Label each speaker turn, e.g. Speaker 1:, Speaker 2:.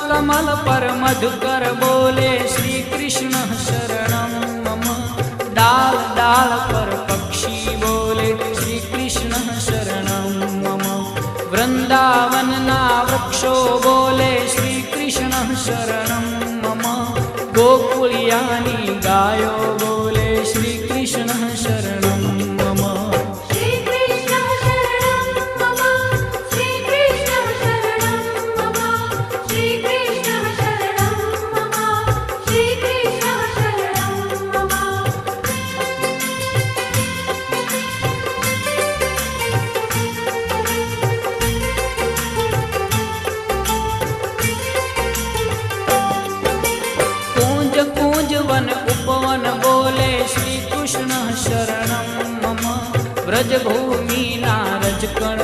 Speaker 1: कमल पर मधुकर बोले श्री कृष्ण शरणं मम। डाल डाल पर पक्षी बोले श्री कृष्ण शरणं मम। वृंदावन ना वृक्षो बोले श्री कृष्ण शरणं मम। गोकुलियानी गायो बोले श्री कृष्ण शरणं मम।
Speaker 2: श्री कृष्ण शरणं मम। श्री कृष्ण शरणं मम। श्री कृष्ण शरणं मम। श्री कृष्ण शरणं मम।
Speaker 1: कूंज कूंज वन उपवन बोले श्री कृष्ण शरणं मम। ब्रज भूमि नारज कण